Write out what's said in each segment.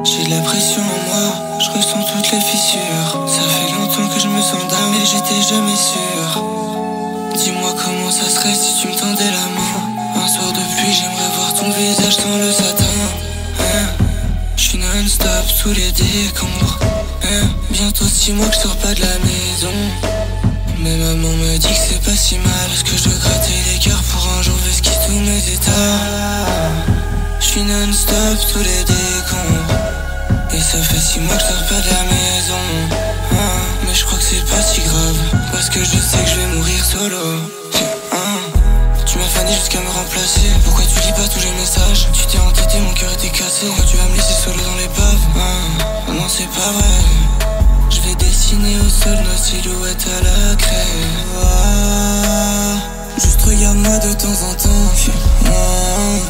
J'ai de la pression en moi, je ressens toutes les fissures. Ça fait longtemps que je me sens down mais j'étais jamais sûr. Dis-moi comment ça serait si tu me tendais la main. Un soir de pluie, j'aimerais voir ton visage sans le satin. J'suis non-stop sous les décombres. Bientôt 6 mois que je sors pas de la maison. Mais maman me dit que c'est pas si mal, parce que je dois gratter les cœurs pour un jour esquisser tous mes états. J'suis non-stop sous les décombres. Et ça fait 6 mois que je sors pas de la maison. Mais je crois que c'est pas si grave, parce que je sais que je vais mourir solo. Tu m'as fané jusqu'à me remplacer. Pourquoi tu lis pas tous les messages? Tu t'es entêté, mon cœur était cassé. Pourquoi tu vas me laisser solo dans l'épave? Non c'est pas vrai. Je vais dessiner au sol nos silhouettes à la craie. Juste regarde-moi de temps en temps.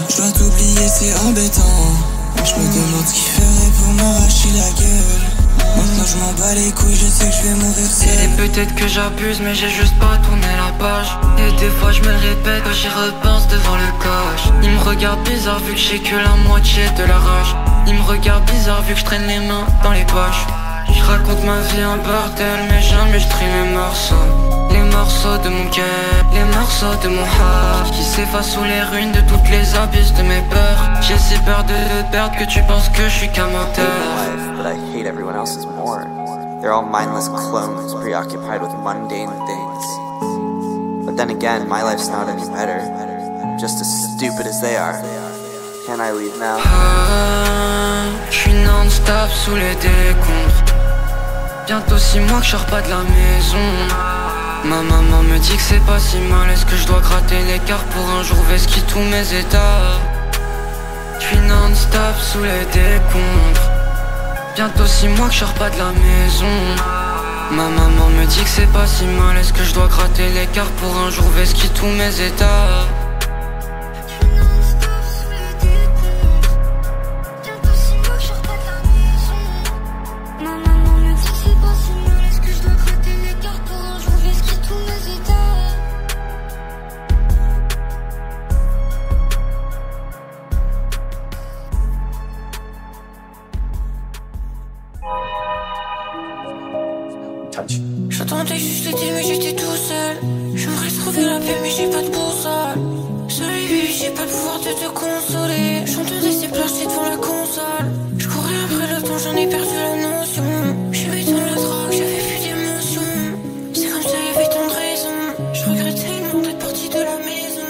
Je dois t'oublier, c'est embêtant. Je me demande ce qu'il ferait pour m'arracher la gueule. Maintenant je m'en bats les couilles, je sais que je vais mourir seul. Et peut-être que j'abuse mais j'ai juste pas tourné la page. Et des fois je me répète quand j'y repense devant le coche. Il me regarde bizarre vu que j'ai que la moitié de la rage. Il me regarde bizarre vu que je traîne les mains dans les poches. Je raconte ma vie en bordel mais jamais je trie mes morceaux. Les morceaux de mon cœur, les morceaux de mon heart qui s'effacent sous les ruines de toutes les abysses de mes peurs. J'ai si peur de te perdre que tu penses que je suis qu'un menteur. But I hate everyone else's more. They're all mindless clones, preoccupied with mundane things. But then again, my life's not any better. I'm just as stupid as they are. Can I leave now? J'suis non-stop sous les décombres. Bientôt 6 mois que je sors pas de la maison. Ma maman me dit que c'est pas si mal. Est-ce que je dois gratter l'écart pour un jour vesquiller tous mes états? J'suis non-stop sous les décombres. Bientôt 6 mois que je sors pas de la maison. Ma maman me dit que c'est pas si mal. Est-ce que je dois gratter l'écart pour un jour vesquiller tous mes états? J'attendais juste l'été mais j'étais tout seul. J'aimerais trouver la paix mais j'ai pas de boussole. Seul j'ai pas le pouvoir de te consoler. J'entendais ces plages devant la console. Je courais après le temps, j'en ai perdu la notion. J'avais tant la drogue, j'avais plus d'émotion. C'est comme ça, y'avait tant de raisons. Je regrette tellement d'être parti de la maison.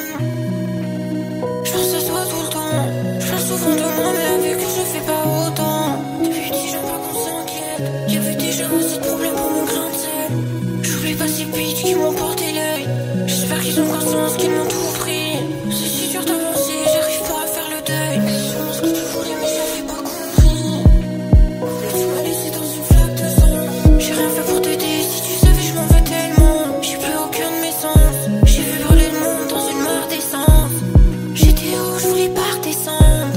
Je pense à toi tout le temps. Je parle souvent de moi mais avec eux je fais pas autant. Depuis 10 ans pas qu'on s'inquiète. Y'avait déjà assez de problèmes pour mon grain de sel. J'oublie pas ces bitches qui m'ont porté l'œil. J'espère qu'ils ont conscience qu'ils m'ont tout pris. C'est si dur d'avancer, j'arrive pas à faire le deuil. C'est sûrement ce que tu voulais mais j'avais pas compris. Tu m'as laissé dans une flaque de sang. J'ai rien fait pour t'aider, si tu savais je m'en vais tellement. J'ai plus aucun de mes sens. J'ai vu brûler le monde dans une mare d'essence. J'étais haut, je voulais pas redescendre.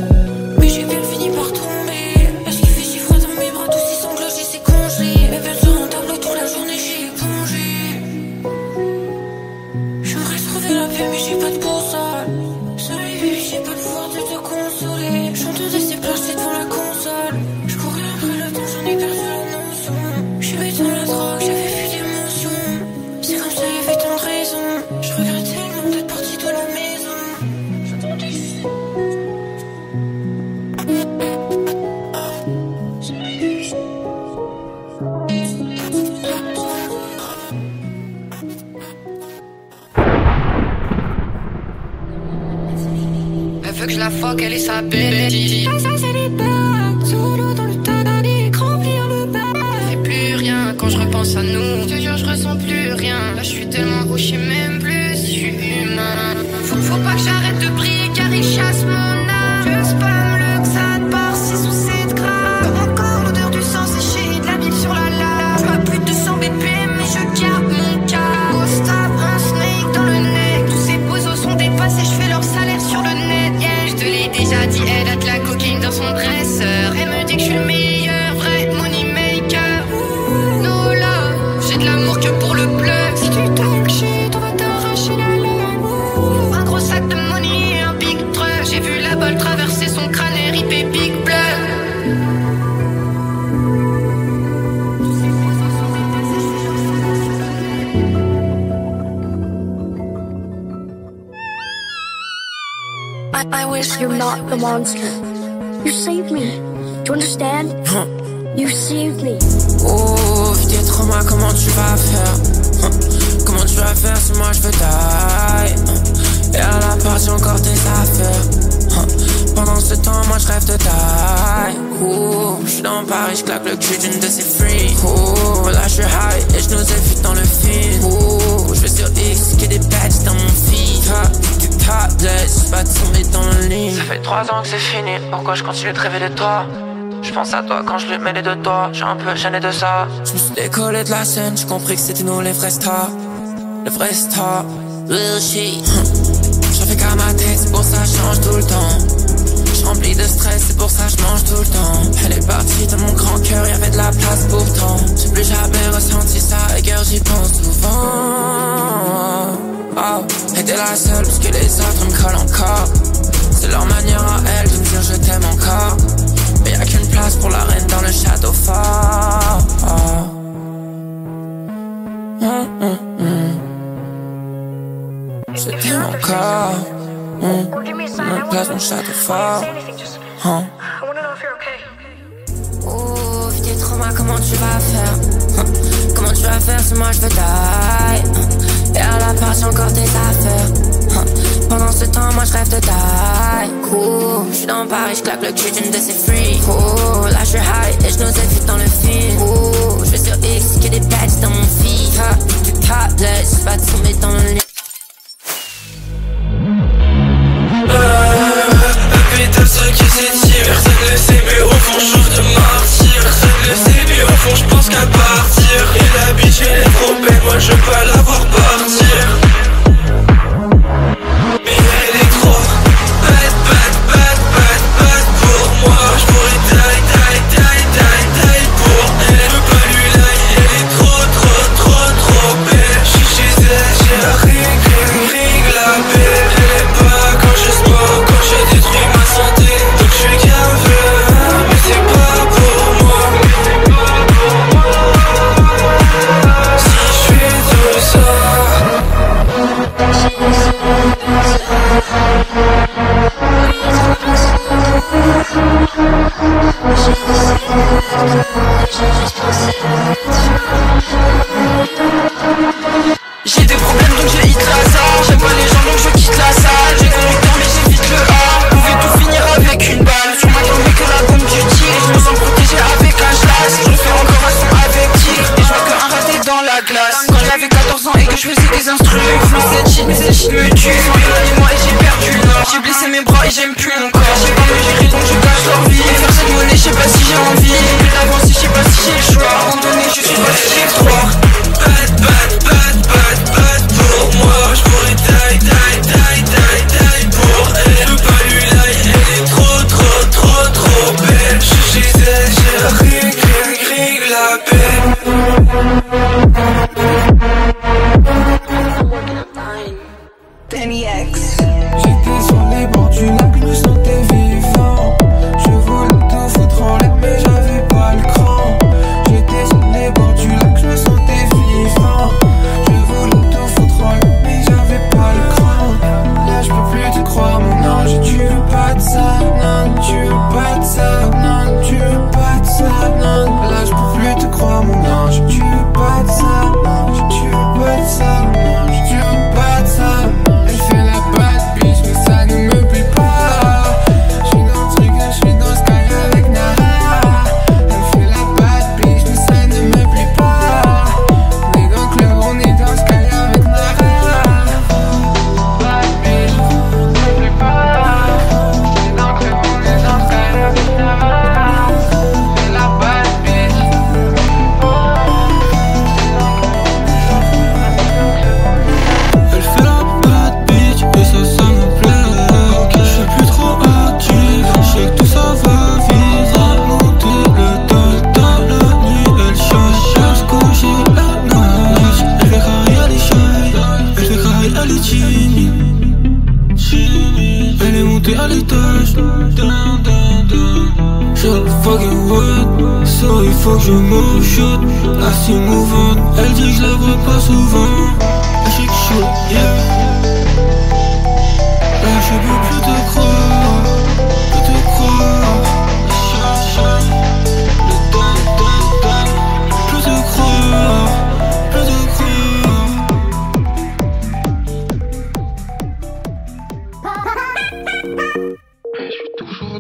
Mais j'ai bien fini par tomber. Est-ce qu'il fait si froid dans mes bras, tous ces sanglots, j'ai ces congés. Mes belles sur un tableau toute la journée, j'ai épongé. J'aimerais trouver la paix mais j'ai pas de boussole. Seul j'ai pas le pouvoir de te consoler. J'entendais ces plages devant la console. Je courais après le temps, j'en ai perdu la notion. J'aimais tant la drogue, j'avais plus d'émotion. C'est comme ça, y'avait tant de raisons. Je regrette tellement d'être parti de la maison. J'attendais juste. Elle veut que je la fuck, elle est sa bébé. Ça c'est des bacs, solo dans le Titanic, remplir le bac. Fait plus rien quand je repense à nous. Je te jure, je ressens plus rien. Là, je suis tellement haut, je sais même plus si je suis humain. Faut pas que j'arrête de prier car il chasse mon âme. Je spam le XAD par 6 ou 7 grammes. Comme encore l'odeur du sang séché, de la bile sur la lame. Je vois plus de 200 BPM mais je garde mon cas. Au stop, un snake dans le nez. Tous ces bozos sont dépassés, je fais leur salaire sur le net. Yeah, je te l'ai déjà dit, elle a de la cocaïne dans son dresseur. Elle me dit que je suis le meilleur, vrai money maker. No love, j'ai de l'amour que pour le plug. Si tu talk shit, on va t'arracher la langue. Un gros sac de money et un big truck. J'ai vu la balle traverser son crâne et ripper big blood. you're not the monster. You saved me. Do you understand? You saved me. Oh, vu tes traumas, comment tu vas faire? Comment tu vas faire si moi je veux die? Et à la partie encore tes affaires. Pendant ce temps, moi je rêve de die. Je suis dans Paris, je claque le cul d'une de ces freaks. Là je suis high et je nous évite dans le film. Je vais sur X, qu'il y a des badges dans mon feed. Tabless, pas de tomber dans le lit. Ça fait 3 ans que c'est fini, pourquoi je continue de rêver de toi? Je pense à toi quand je lui mets les deux doigts, j'ai un peu gêné de ça. Je me suis décollé de la scène, j'ai compris que c'était nous les vrais stars. Les vrais stars, real shit. J'en fais qu'à ma tête, c'est pour ça je change tout le temps. Je remplis de stress, c'est pour ça je mange tout le temps. Elle est partie de mon grand cœur, y'avait de la place pourtant. J'ai plus jamais ressenti ça, et girl j'y pense souvent. Oh, et t'es la seule parce que les autres me collent encore. C'est leur manière à elle de me dire je t'aime encore. Mais y'a qu'une place pour la reine dans le château fort. Je t'aime encore. Une place dans le château fort. Oh, vu tes traumas, comment tu vas faire? Comment tu vas faire si moi je veux die? Et à la partie encore tes affaires. Pendant ce temps, moi je rêve de die. Je suis dans Paris, je claque le cul d'une de ces freaks. Là je suis high et je nous évite dans le film. Je vais sur X, qu'il y a des badges dans mon feed. Tabless, pas de tomber dans le lit. Un pétale seul qui s'étire. Personne ne sait mais au fond je souffre de martyr. Personne ne sait mais au fond je pense qu'à partir. Et la bitch elle est trop belle, moi je veux pas la voir partir. Mais elle est trop bad, bad, bad, bad, bad pour moi. Je pourrais die pour elle. Je veux pas lui lie, elle est trop, trop, trop, trop belle. Je suis chez elle, j'ai la ring la belle. Elle est pas quand je smoke, quand je détruis ma santé. Donc je suis gavé, mais c'est pas pour moi. Si je fais tout ça. J'ai des problèmes donc j'ai hit la salle. J'aime pas les gens donc je quitte la salle. J'ai conducteur mais j'évite le A. Pouvait tout finir avec une balle. Sur ma jambe que la bombe du tir. Je me sens protégé avec un schlass. Je fais encore un son avec tigre. Et je vois qu'un raté dans la glace. Quand j'avais 14 ans et que je faisais des instruments. Mais cette shit me tue. Ils sont éloignés moi et j'ai perdu le nord. J'ai blessé mes bras et j'aime plus mon corps. J'ai pas mesuré donc je gâche leur vie. Et faire cette monnaie je sais pas si j'ai envie. Plus d'avancer je sais pas si j'ai le choix. Abandonné je suis pas si j'ai le droit. Bad, bad, bad, bad, bad pour moi. Je pourrais die pour elle. Je veux pas lui lie, elle est trop, trop, trop, trop belle. Je suis chez elle, j'ai la ring la belle. Danny X. J'étais sur les bords du lac, je me sentais vivant. Je voulais tout foutre en l'air mais j'avais pas le cran. J'étais sur les bords du lac, je me sentais vivant. Je voulais tout foutre en l'air mais j'avais pas le cran. Là je peux plus te croire mon ange, tu veux pas de ça, non, tu veux pas de ça, non, tu veux pas de ça, non. Là je peux plus te croire mon ange, tu veux pas de ça, non, tu veux pas de ça, non, tu veux pas de ça. Elle fait la bad bitch mais ça ne me plaît pas. J'suis dans le truc, là j'suis dans Sky avec Nara. Elle fait la bad bitch mais ça ne me plaît pas. On est dans le club, on est dans Sky avec Nara. Bad bitch, ça me plaît pas. On est dans le club, on est dans Sky avec Nara. Elle fait la bad bitch. Elle fait la bad bitch et ça me plaît. Je suis plus trop actif, je sais que tout ça va vite. Remonter le temps dans la nuit, elle cherche se coucher la night. Elle fait carré, elle est shy, elle fait carré, elle est timide. Elle est montée à l'étage. J'ai le fucking word, ça il faut que je me shoot. Assez mouvante, elle dit que je la vois pas souvent. Elle shake chaud, yeah. Là je peux plus te croire.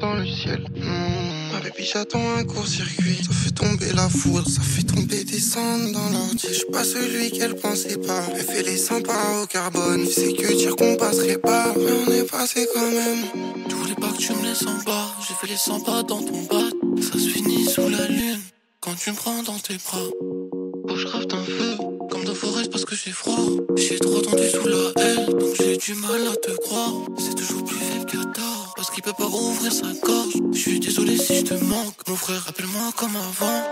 dans le ciel. Ma baby, j'attends un court-circuit. Ça fait tomber la foudre, ça fait tomber des cendres dans l'ordi. J'suis pas celui qu'elle pensait pas. Elle fait les sympas au carbone. Tu sais que dire qu'on passerait pas, mais on est passé quand même. Tu voulais pas que tu me laisses en bas. J'ai fait les 100 pas dans ton bat. Ça se finit sous la lune quand tu me prends dans tes bras. Oh, je crafte un feu comme dans Forest parce que j'ai froid. J'ai trop tendu sous la haine, donc j'ai du mal à te croire. C'est toujours plus faible que tort parce qu'il peut pas rouvrir sa gorge. Je suis désolé si je te manque, mon frère, rappelle-moi comme avant.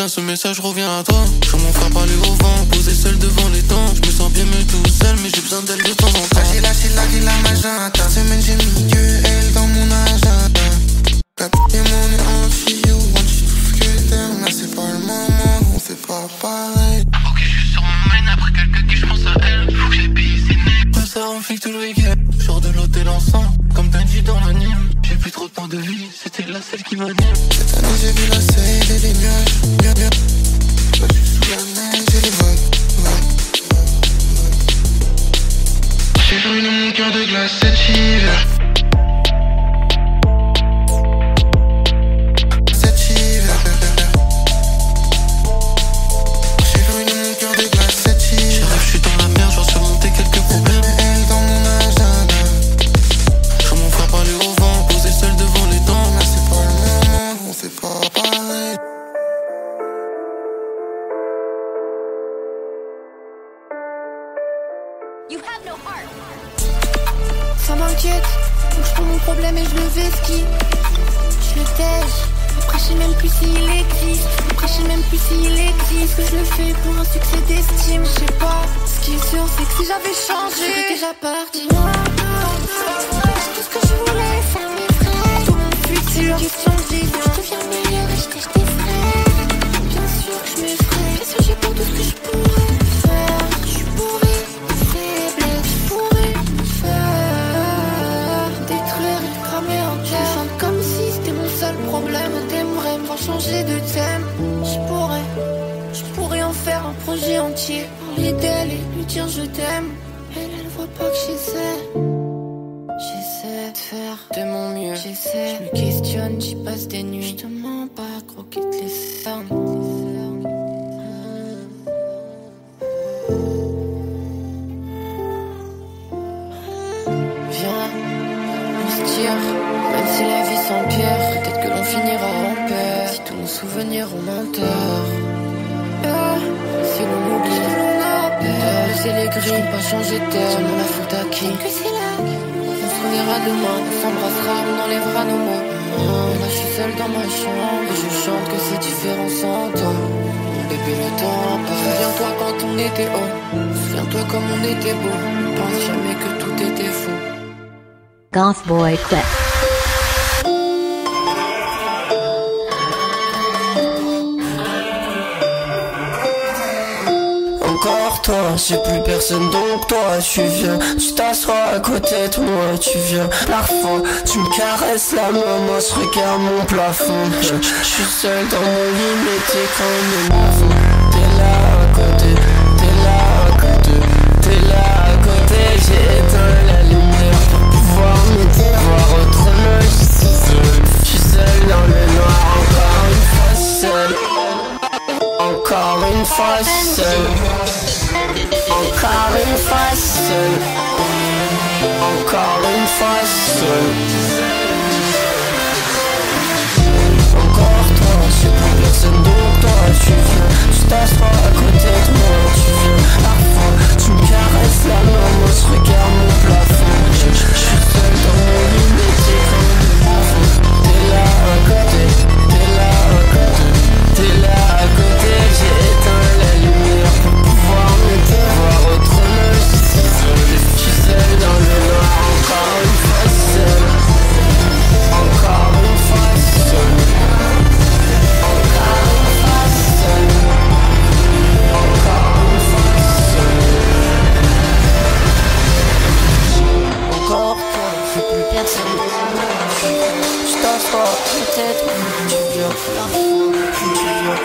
Ce message revient à toi. Je m'en faire parler au vent, posé seul devant les dents. Je me sens bien mais tout seul, mais j'ai besoin d'elle de temps en temps. J'ai lâché la magenta. Semaine j'ai mis que elle dans mon agenda. La p*** et mon nez anti-you. On dit tout ce que t'aimes, là c'est pas le moment. On fait pas pareil. Ok, je suis sur mon main après quelques qui je pense à elle. Faut que j'ai pisciné. Pas ça en flic tout le week-end. Sors de l'hôtel ensemble, comme Benji dans l'anime. J'ai plus trop de temps de vie, c'était la seule qui m'anime. Cette année j'ai vu la scène et les nuages. Bien. Je suis sous la neige et les vagues. J'ai brûlé mon cœur de glace cet hiver. J'ai brûlé mon cœur de glace cet hiver. Je suis dans la merde, je dois surmonter quelques problèmes. Elle dans mon agenda. Je m'en ferai parler au vent, posé seul devant les dents. Là c'est pas le moment, on fait pas pareil. Ça m'inquiète, donc je prends mon problème et je le vesquille. Je le tèche, après je sais même plus s'il existe. Après je sais même plus s'il existe. Que je le fais pour un succès d'estime. Je sais pas, ce qui est sûr c'est que si j'avais changé, je serais déjà parti. C'est tout ce que je voulais, faire mes frais. Tout mon futur, c'est une question de vision. Je deviens meilleur et je tèche tes frais. Bien sûr que je m'effraie, bien sûr j'ai pour tout ce que je pourrais faire. Je pourrais me faiblesse, je pourrais me faire détruire et cramer en cœur. Je chante comme si c'était mon seul problème. T'aimerais me voir changer de thème. Je pourrais en faire un projet entier. Parler d'elle et lui dire je t'aime. Elle voit pas que j'essaie. J'essaie de faire de mon mieux. J'essaie, je me questionne, j'y passe des nuits. Je te mens pas, croquette les cernes. Viens, on se tire, même si la vie s'empire. Peut-être que l'on finira en paix. Si tous nos souvenirs ont menteur. Si l'on oublie, l'on a peur. C'est les grilles, pas changer de terme. On la faute à qui? Que c'est là. On se reverra demain, on s'embrassera, on enlèvera nos mots. Là je suis seul dans ma chambre et je chante que c'est différent sans toi. Depuis le temps passe. Souviens-toi quand on était haut. Souviens-toi comme on était beau. Pense jamais que tout était faux. Goth Boy Clip. Encore toi, j'ai plus personne donc toi tu viens. Tu t'assois à côté de moi, tu viens. Parfois tu me caresses la main, moi je regarde mon plafond. Je suis seul dans mon lit mais t'es quand même nouveau. T'es là à côté, t'es là à côté, t'es là à côté. J'ai éteint la lumière pour pouvoir m'aider, voir autrement. Je suis seul dans le noir, encore une fois seul. Encore une fois seul. Encore une fois seul. Encore une fois seul. Encore toi, j'ai plus personne donc toi tu viens. Tu t'assois à côté de moi, tu viens. Parfois tu me caresses la main, moi je regarde mon plafond. Je suis seul dans mon lit mais t'es quand même nouveau. t'assois, peut-être tu viens parfois, tu viens,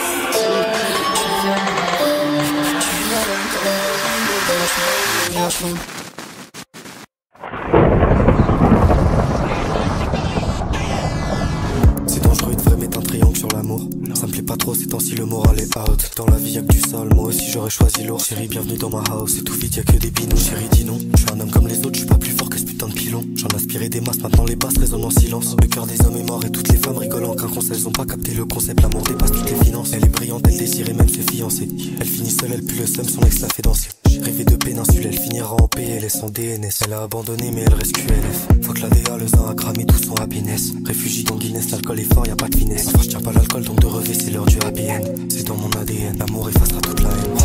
C'est dangereux, il devrait mettre un triangle sur l'amour. Ça me plaît pas trop ces temps-ci, le moral est out. Dans la vie y'a que du sale, moi aussi j'aurais choisi lourd. Chérie, bienvenue dans ma house, c'est tout vite, y'a que des binous. Chérie, dis non, je suis un homme comme les autres, je suis pas plus fort que ce putain de pilon. J'en aspirais des masses, maintenant les basses résonnent en silence. Le cœur des hommes est mort et toutes les femmes rigolent en quinconce. Elles ont pas capté le concept, l'amour dépasse toutes les finances. Elle est brillante, elle désire et même ses fiancés. Elle finit seule, elle pue le seum, son ex la fait danser. Rêvé de péninsule, elle finira en PLS sans DNS. Elle a abandonné mais elle reste QLF. Faut que la DA, le zin a cramé tout son happiness. Réfugie dans Guinness, l'alcool est fort, y'a pas de finesse. Enfin je tiens pas l'alcool donc de revêt c'est l'heure du happy end. C'est dans mon ADN, l'amour effacera toute la haine.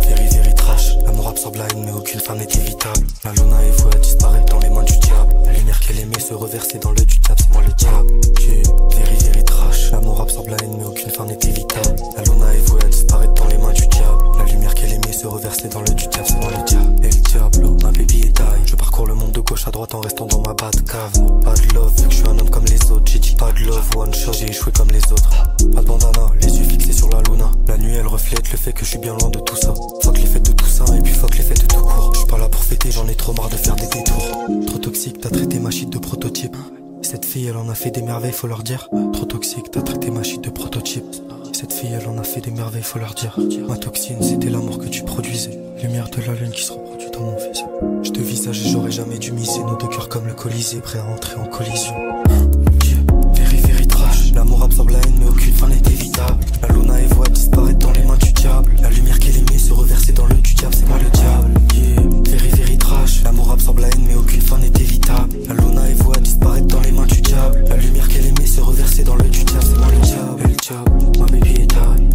Very trash, l'amour absorbe la haine mais aucune femme n'est évitable. La Luna est vouée à disparaître dans les mains du diable. La lumière qu'elle aimait se reverser dans l'œil du diable, c'est moi le diable. Very trash, l'amour absorbe la haine mais aucune femme n'est évitable. La Luna est vouée à disparaître dans les mains du diable. La lumière qu'elle aimait se reverser dans l'œil du diable, c'est moi le diable. Et le diablo, ma baby est taille. Je parcours le monde de gauche à droite en restant dans ma bad cave. Pas de love vu que je suis un homme comme les autres. J'ai dit pas de love, one shot, j'ai échoué comme les autres. Pas de bandana, les yeux fixés sur la Luna. La nuit elle reflète le fait que je suis bien loin de tout ça. Fuck les fêtes de tout ça et puis fuck les fêtes de tout court. Je suis pas là pour fêter, j'en ai trop marre de faire des détours. Trop toxique, t'as traité ma shit de prototype. Cette fille elle en a fait des merveilles, faut leur dire. Trop toxique, t'as traité ma shit de prototype. Cette fille elle en a fait des merveilles, faut leur dire. Ma toxine c'était l'amour que tu produisais. Lumière de la lune qui se reproduit dans mon fils. Je te visage et j'aurais jamais dû miser. Nos deux cœurs comme le Colisée, prêts à entrer en collision. Very trash, l'amour absorbe la haine mais aucune fin n'est évitable. La Luna est vouée à disparaître dans les mains du diable. La lumière qu'elle aimait se reverser dans l'œil du diable, c'est moi le diable. Very trash, l'amour absorbe la haine mais aucune fin n'est évitable. La Luna est vouée à disparaître dans les mains du diable. La lumière qu'elle aimait se reverser dans l'œil du diable, c'est moi le diable. El diable, ma baby est taille.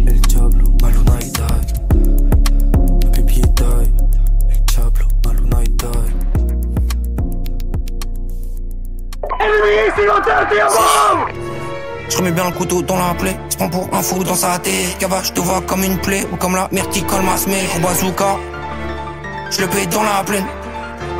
El diablo, ma Luna est taille. Ma baby est taille. El diablo, ma Luna est taille. Je remets bien le couteau dans la plaie, je prends pour un fou dans sa tête. Cava, je te vois comme une plaie, ou comme la merde qui colle ma semelle. Au bazooka, je le paye dans la plaine.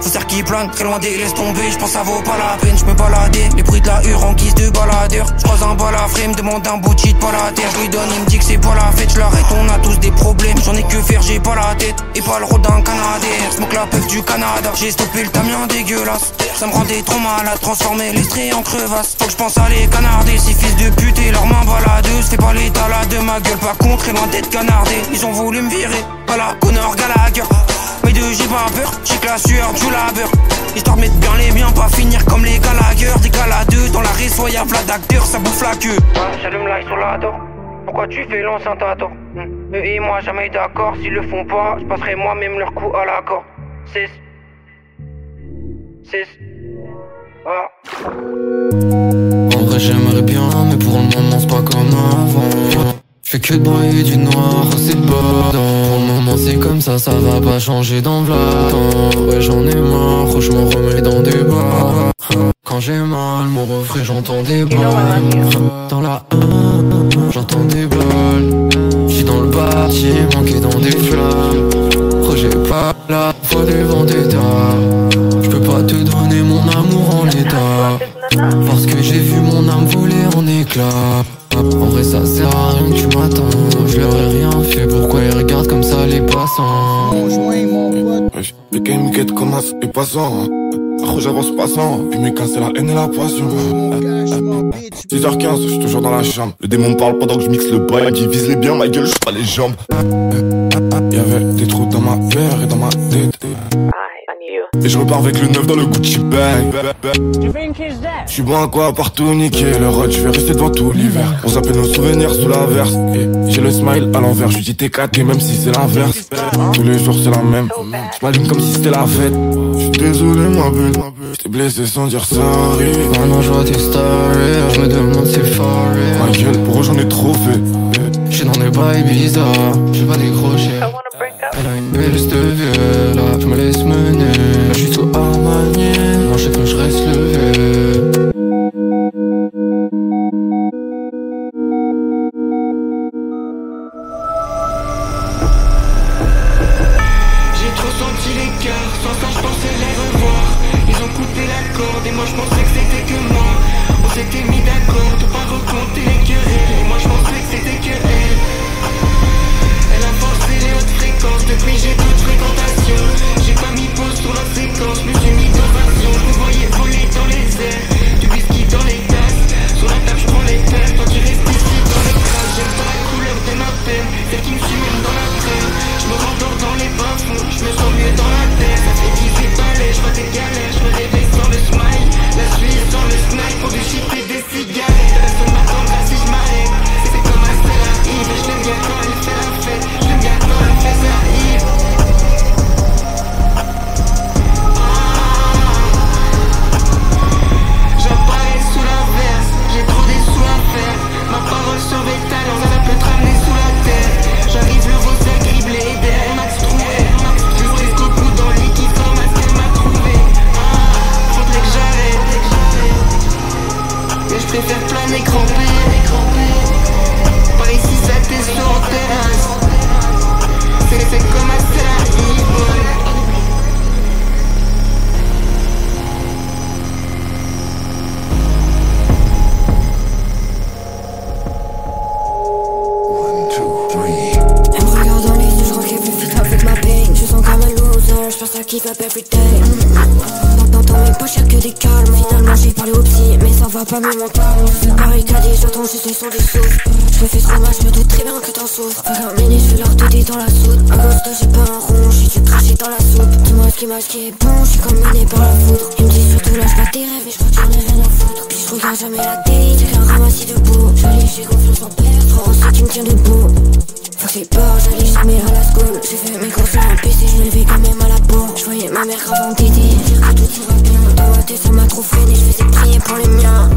Faussaire qui plane, très loin des laisse tomber, je pense ça vaut pas la peine. Je me baladais, les bruits de la hure en guise de baladeur. Je croise un balafré, me demande un bout de shit, pas la terre. Je lui donne, il me dit que c'est pas la fête, je l'arrête, on a tous des problèmes. J'en ai que faire, j'ai pas la tête, et pas le rôle d'un canadair. Smoke la puff du Canada, j'ai stoppé le tamien dégueulasse. Ça me rendait trop malade, transformer les traits en crevasse. Faut que je pense à les canarder, ces fils de pute et leurs mains baladeuses. Fais pas l'état là de ma gueule, par contre, très loin d'être canardé. Ils ont voulu me virer, voilà, Connor Gallagher. Mais de j'ai pas peur, j'ai que la sueur du labeur. Histoire de mettre bien les biens, pas finir comme les Gallagher. Des galadeux dans la réseau, y'a plein d'acteurs, ça bouffe la queue. J'allume l'ail sur la dor. Pourquoi tu fais l'enceinte à tort? Eux et moi jamais d'accord, s'ils le font pas, je passerai moi-même leur coup à l'accord. 6 En vrai j'aimerais bien, mais pour le moment c'est pas comme avant. J'fais que de broyer du noir, c'est le bordel. Pour le moment c'est comme ça va pas changer dans l'attemps. Ouais j'en ai marre, je me remets dans des bars. Quand j'ai mal, mon refrain j'entends des balles. Dans la j'entends des balles. J'suis dans le bâtiment qui est dans des flammes. J'ai pas la foi des vendettas. J'peux pas te donner mon amour en l'état, parce que j'ai vu mon âme voler en éclats. En vrai ça sert à rien que tu m'attends. Je leur ai rien fait, pourquoi ils regardent comme ça les passants? Le game get commence et passant. Rouge avance passant, puis mes cas c'est la haine et la passion. 6h15, j'suis toujours dans la chambre. Le démon me parle pendant que je mixe le bail. Divise les biens, ma gueule, j'suis pas les jambes. Y'avait des trous dans ma verre et dans ma tête. Et je repars avec le neuf dans le Gucci bag. J'suis bon à quoi à part tout niquer. Le road, j'vais rester devant tout l'hiver. On s'appelle nos souvenirs sous l'averse. Et j'ai le smile à l'envers, j'lui dis t'es caté même si c'est l'inverse. Tous les jours c'est la même. J'm'allume comme si c'était la fête. J'suis désolé ma belle, j't'ai blessé sans dire sorry. Maintenant je vois tes stories, je me demande c'est faré. Ma gueule, pour eux j'en ai trop fait. J'suis dans des bails bizarres, j'vais pas décrocher. Elle a une belle cette vieux, là je me laisse mener. J'suis sous Armani, moi je sais que je reste levé. J'ai trop senti l'écart, sans ça je pensais les revoir. Ils ont coupé la corde et moi je pensais que c'était que moi. vais faire planer grand-père. Par ici ça t'est sur terrasse. C'est comme un e-boy. Keep up every day. Dans mes poches y'a que des calmes. Finalement j'ai parlé au psy, mais ça va pas mieux mental. Je suis barricadé, j'entends juste les sons du souffle. Je me fais trop mal, je me doute très bien que t'en souffres. Faire un mini, je vais leur tout dans la soude. À cause de j'ai pas un rond, j'suis du craché dans la soupe. Dis-moi ce qui est bon, j'suis comme miné par la foudre. Il me dit surtout lâche pas tes rêves et j'crois que j'en ai rien à foutre. Puis j'regarde jamais la télé, c'est qu'un ramassis debout. J'allie, j'ai confiance en perdre, c'est qui me tient debout. Faut que j'ai peur, j'allais jamais à la school. J'ai fait mes courses sur un PC, je me levais quand même à la bourre. Je voyais ma mère avant d'aider, dire que tout ira bien. Dans ma tête ça m'a trop freiné, je faisais prier pour les miens.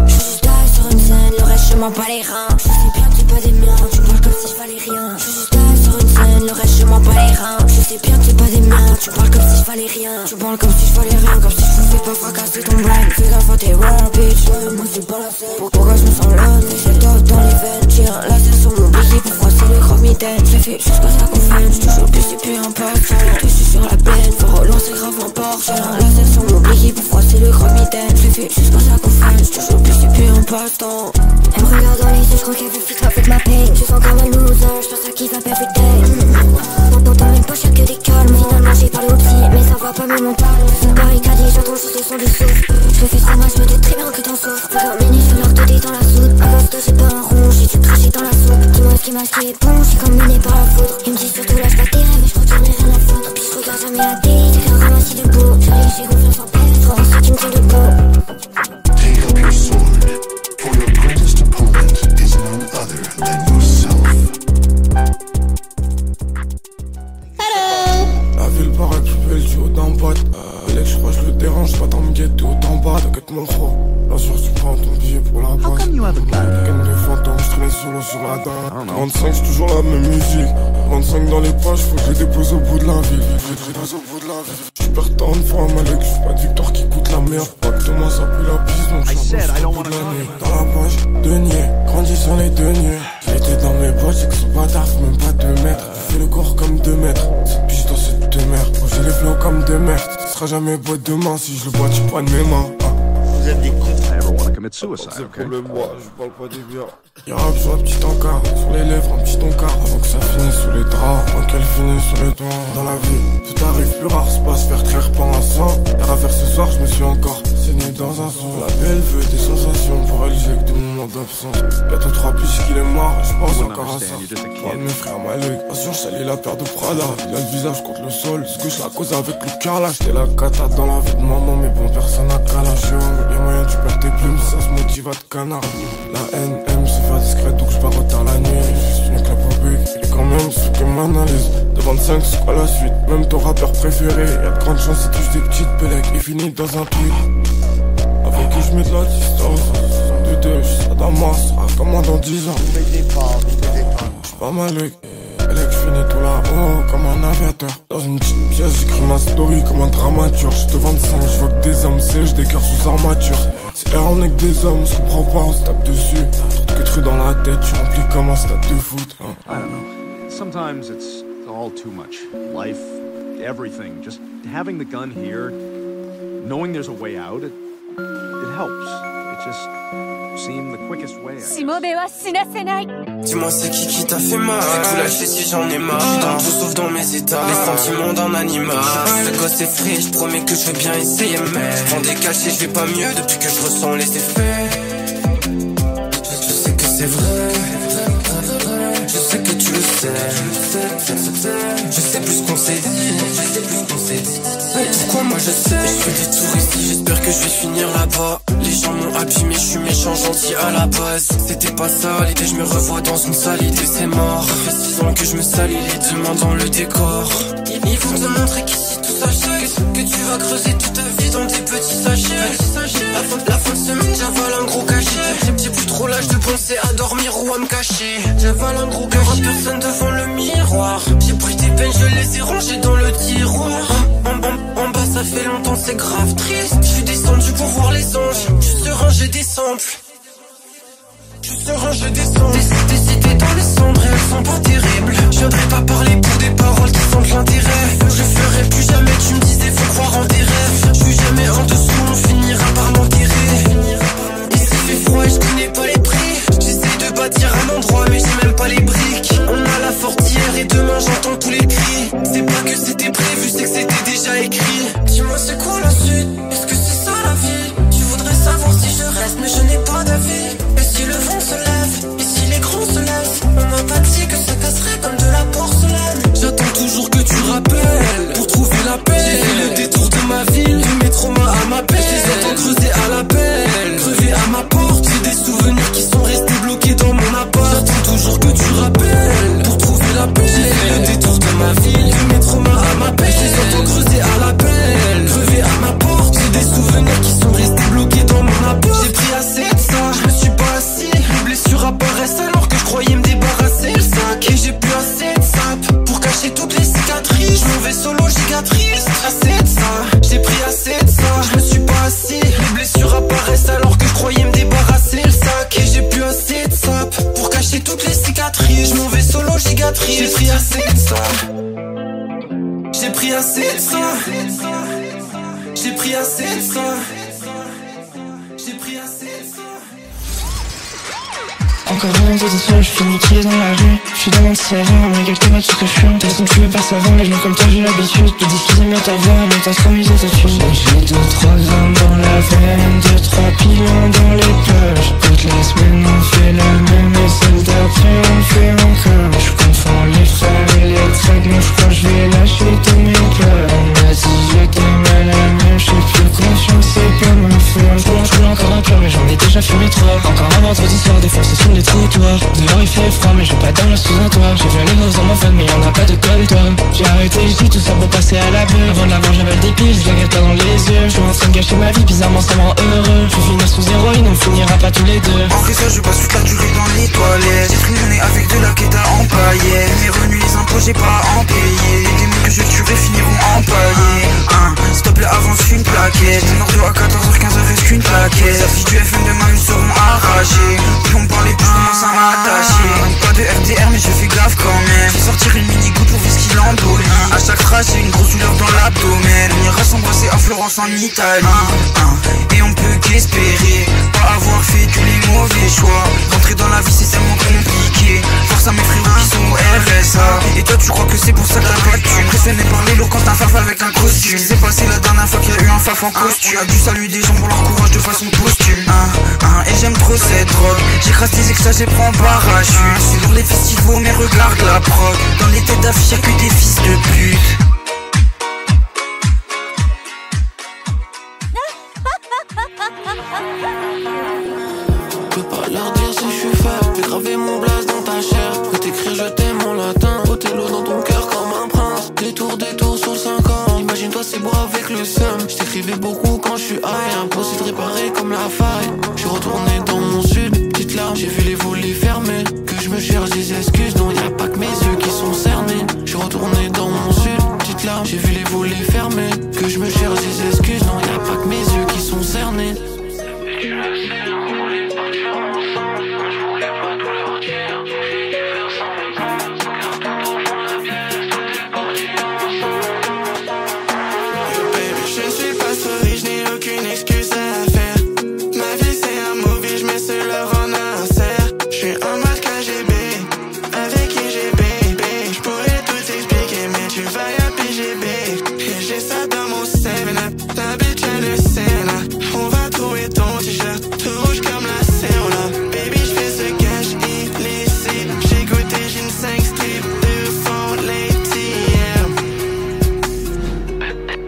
Je suis juste là sur une scène, le reste je m'en bats les reins. Je sais bien que t'es pas des miens, tu parles comme si je valais rien. Je suis juste là sur une scène, le reste je m'en bats les reins. Je sais bien que t'es pas des miens, tu parles comme si je valais rien. Tu parles comme si je valais rien, comme si je pouvais pas fracasser ton brain. Fais gaffe à tes rap bitch, moi c'est pas la scène. Pourquoi je me sens là, j'ai le top dans les veines. Tiens, la scène sur mon billet pour froisser le gros mitaine. Je fais juste pas ça qu'on fait, je toujours plus et plus un passant. Je suis sur la plaine, faut relancer grave en Porsche. La scène sur mon billet pour froisser le gros mitaine. Je fais juste pas ça qu'on fait, je toujours plus et plus un passe-temps. Elle me regarde dans les yeux, je crois qu'elle veut flip avec ma pain. Je sens comme un loser, je pense à qui va every day. Dans mes poches y'a que des calmes. Finalement j'ai parlé au psy, mais ça va pas mieux mental. Je suis barricadé, j'entends juste les sons du souffle. Je me fais trop mal, je me doute très bien que t'en souffres. Faire un mini, je vais leur tout dans la soude. À cause de j'ai pas un rond, j'ai du craché dans la soupe. Dis-moi ce qui est bon, j'suis comme miné par la foudre. Il me dit surtout lâche pas tes rêves, et j'crois que j'en ai rien à foutre. Puis j'regarde jamais la télé, c'est qu'un ramassis debout. J'allais, j'ai confiance en perdre, c'est qui me tient debout. Take up your sword, for your greatest opponent is none other than yourself. La ville paraît que je fais le duo d'un pote. Alex, je crois que je le dérange, pas dans me guette tout en bas, t'inquiète mon gros. Bien sûr, tu prends ton billet pour la boîte. Gagne des fantômes, je traînais solo sur la dame. 35, c'est toujours la même musique. 25 dans les poches, faut que je les dépose au bout de la ville. Je perds tant de fois, Malek, je suis pas de Victor qui coûte la merde. Exactement, ça pue la piste, donc je suis au bout de l'année. Dans la poche, denier, grandi sur les deniers. J'étais dans mes poches, c'est que ce bâtard fait même pas 2 mètres. Fais le corps comme 2 mètres, cette biche dans cette de merde. J'ai les flots comme des merdes, ce sera jamais beau demain. Si je le bois, tu prends de mes mains. Vous êtes des coups. I ever want to commit suicide, c'est pour le bois, je parle pas des biens. Y'a un petit encart, sur les lèvres un petit encart. Avant que ça finisse sous les draps, avant qu'elle finisse sous les doigts. Dans la vie, tout arrive plus rare, c'est pas se faire traire par un sang. Hier à faire ce soir, je me suis encore saigné dans un son. La belle veut des sensations, pour elle j'ai que des moments d'absence. Bientôt 3 plus qu'il est mort, je pense encore à ça. Moi de mes frères Malek, bien sûr je salis la paire de Prada. Il a le visage contre le sol, ce que je la cause avec le cœur là. J'étais la cata dans la vie de maman, mais bon personne n'a qu'à lâcher. Y'a moyen tu perds tes plumes, ça se motive à te canard. La haine aime se faire discrète, donc je pars au tard la nuit. Juste une clap au bec, et quand même ce que m'analyse. De 25 c'est quoi la suite, même ton rappeur préféré. Y'a de grandes chances il touche des petites pélecs, il finit dans un tweet. Avant que je mette la distance, 62, je serai dans ma sera comme moi dans 10 ans. J'suis pas Malek, je finis tout là-haut comme un aviateur. Dans une petite pièce, j'écris ma story comme un dramaturge. J'suis de 25, j'vois que des hommes sèches, des cœurs sous armature. C'est là on est que des hommes, on se comprend pas, on se tape dessus. Trop de trucs dans la tête, tu remplis comme un stade de foot. I don't know. Sometimes it's all too much. Life, everything. Just having the gun here, knowing there's a way out, it helps. It just seemed the quickest way. Dis-moi c'est qui t'a fait mal. Je vais tout lâcher si j'en ai marre. J'suis dans tout sauf dans mes états. Les sentiments d'un animal. Ce gosse est frais, je promets que je vais bien essayer. Mais je prends des cachets, je vais pas mieux depuis que je ressens les effets. Je sais que c'est vrai. Je sais que tu le sais. Je sais plus ce qu'on s'est dit. Pourquoi moi je sais. Je fais des tours ici, j'espère que je vais finir là-bas. Les gens m'ont abîmé, je suis méchant, gentil à la base. C'était pas ça l'idée, je me revois dans une sale idée, c'est mort. Ça fait 6 ans que je me salis les 2 mains dans le décor. Ils vont te montrer qu'ici tout s'achète, que tu vas creuser toute ta vie dans des petits sachets. La fin de semaine, j'avale un gros cachet. J'ai plus trop l'âge de penser à dormir ou à me cacher. J'avale un gros cachet, personne devant le miroir. J'ai pris des peines, je les ai rangées dans le tiroir. En bas ça fait longtemps, c'est grave triste. Je suis descendu pour voir les anges. Je suis serein, j'ai des samples. suis serein, je descends. Des cités dans les cendres, elles sont pas terribles. Je viendrai pas parler pour des paroles qui sentent l'intérêt. Je ferai plus jamais, tu me disais faut croire en tes rêves. Je suis jamais en dessous, on finira par m'enterrer. Ici fait froid et je connais pas les prix. J'essaye de bâtir un endroit mais j'ai même pas les briques. On a la forte hier et demain j'entends tous les cris. C'est pas que c'était prévu, c'est que c'était déjà écrit. Dis-moi c'est quoi la suite? Est-ce que c'est ça la vie? Tu voudrais savoir si je reste mais je n'ai pas d'avis. Et si le vent se lève? Et si les grands se lèvent? On m'a pas dit que ça casserait comme de la porcelaine. J'attends toujours que tu rappelles pour trouver la paix. J'ai fait le détour de ma ville, de mes traumas à ma paix. Je les entends creuser à la pelle, crever à ma porte. J'ai des souvenirs qui sont restés bloqués dans mon appart. J'attends toujours que tu rappelles pour trouver la paix. J'ai fait le détour de ma ville, de mes traumas à ma paix. Je les entends creuser à la pelle, crever à ma porte. J'ai des souvenirs qui sont restés bloqués dans mon appart. J'ai pris assez de ça, je me suis pas assis. Les blessures apparaissent alors que je croyais me débarrasser le sac. Et j'ai plus assez de sap pour cacher toutes les cicatrices. Je m'en vais solo gigatrice, assez de ça. J'ai pris assez de ça, je me suis pas assis. Les blessures apparaissent alors que je croyais me débarrasser le sac. Et j'ai plus assez de sap pour cacher toutes les cicatrices. Je m'en vais solo gigatrice. J'ai pris assez de ça. J'ai pris assez de ça. J'ai pris assez de ça. J'ai pris assez de ça. Encore un autre soir, je finis pieds dans la rue. Je suis dans mon cerveau, mais quelques mots tout ce que je suis. De toute façon tu veux pas savoir, mais je me comme toi j'ai l'habitude. De discuter mieux ta voix, mais t'as comme ils autotunes. J'ai 2-3 grammes dans la veine, 2-3 pilons dans les poches. Toutes les semaines on fait le même, et celle d'après on le fait encore. Je confonds les frères et les tracks, mais je crois que je vais lâcher tous mes pleurs. On m'a dit je t'aime à la même, je suis plus conscient, c'est pas ma faute. Je roule encore un peu, mais j'en ai déjà fumé 3. Encore un vendredi soir, défoncé sur les trottoirs. Dehors il fait froid, mais je vais pas dormir sous un toit. J'ai vu les roses dans ma femme, mais y'en a pas de collector. J'ai arrêté ici, tout ça pour passer à la beurre. Avant de l'avoir j'avais des piles, je la pas dans les yeux. Je suis en train de gâcher ma vie, bizarrement ça me rend heureux. Je vais finir sous héroïne, on finira pas tous les deux. En fait ça je passe toute la durée dans les toilettes. J'ai pris le nez avec de la quêta en paillettes. Mes revenus les impôts j'ai pas à en payer. Les démons que je tuerai finiront empaillés. S'il te plaît avance une plaquette. Nordo à 14h 15h reste qu'une plaquette. Les affiches du FM de ma vie seront arrachées. Plus on parle plus je commence à m'attacher. Pas de RTR mais je fais gaffe quand même. Je vais sortir une mini goutte pour voir ce qu'il embolie. À chaque phrase j'ai une grosse douleur dans l'abdomen. On ira s'embrasser à Florence en Italie. Et on peut qu'espérer pas avoir fait tous les mauvais choix. Rentrer dans la vie c'est tellement compliqué. Force à mes frérots qui sont au RSA. Et toi tu crois que c'est pour ça que t'as pas de thune. Préfère parler lourd quand t'as faf avec un costume. C'est passé la dernière fois qu'il y a eu un faf en costume. On a dû saluer des gens pour leur courage de façon posthume. Et j'aime trop cette drogue. J'écrase tes extas, j'ai prends en parachute. C'est dans les festivals mais regarde la prod. Dans les têtes d'affiche y'a que des fils de pute. Je peux pas leur dire si je suis faible. Fais graver mon blaze dans ta chair. Je peux t'écrire je t'aime en latin. Othello dans ton cœur comme un prince. Détour sur le 50. Imagine-toi c'est beau avec le seum. Je t'écrivais beaucoup quand je suis high. Impossible de réparer comme la faille. Je suis retourné dans mon sud. Petite larme, j'ai vu les volets fermés. Que je me cherche des excuses. Non y'a pas que mes yeux qui sont cernés. Je suis retourné dans mon sud. Petite larme, j'ai vu les volets fermés. Que je me cherche des excuses. Non y'a pas que mes yeux qui sont cernés. Tu le sais, on voulait partir ensemble. Moi je voulais pas tout leur dire. Donc j'ai dû faire semblant. Regarde tout au fond de la pièce. Tout est parti ensemble. Yo baby, je suis pas sorry, je n'ai aucune excuse à faire. Ma vie c'est un movie, je mets cela en insert. Je suis en mode KGB, avec qui j'ai bébé. Je pourrais tout expliquer mais tu vas à PGB. Et j'ai ça dans mon 7-up, ta bitch elle le sait là. On va trouver ton t-shirt, tout rouge comme la cérola. Baby j'fais ce cash illicite. J'ai goûté j'ai 5 strips devant l'ATM.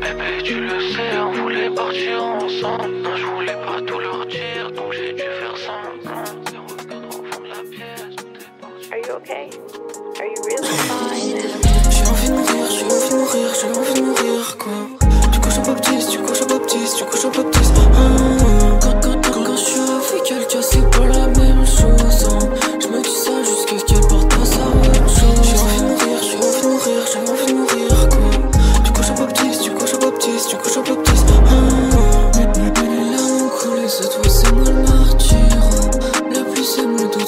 Bébé tu le sais, on voulait partir ensemble. Non je voulais pas tout leur dire. Donc j'ai dû faire semblant. C'est regarde au fond de la pièce. Are you okay? Are you really fine? J'ai envie de mourir, j'ai envie de mourir, j'ai envie de mourir quoi. Tu couches au baptiste, tu couches au baptiste, tu couches au baptiste. Quand je suis avec quelqu'un c'est pas la même chose. Je me dis ça jusqu'à ce qu'elle porte pas sa même chose. J'ai envie de mourir, j'ai envie de mourir, j'ai envie de mourir quoi. Tu couches au baptiste, tu couches au baptiste, tu couches au baptiste. Mes larmes ont coulé, cette fois c'est moi le martyr. La pluie sème le dos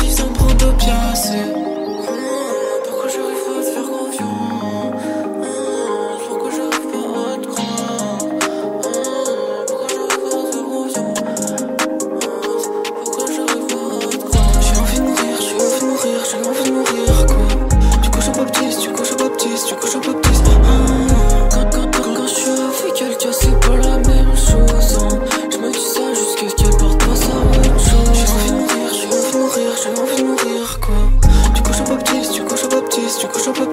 vivre sans prendre d'opiacés. Pourquoi j'arrive pas à te faire confiance? Pourquoi j'arrive pas à te croire? Pourquoi j'arrive pas à te faire confiance? Pourquoi j'arrive pas à te croire? J'ai envie de mourir, j'ai envie de mourir, j'ai envie de mourir quoi. Tu couches au baptiste, tu couches au baptiste, tu couches au baptiste. Quand je suis avec elle, tiens c'est pas la même chose hein. Je me dis ça jusqu'à qu'elle parte passer à autre chose. J'ai envie de mourir, j'ai envie de mourir, j'ai envie de mourir quoi. Tu couches au baptiste, tu couches au baptiste, tu couches au baptiste.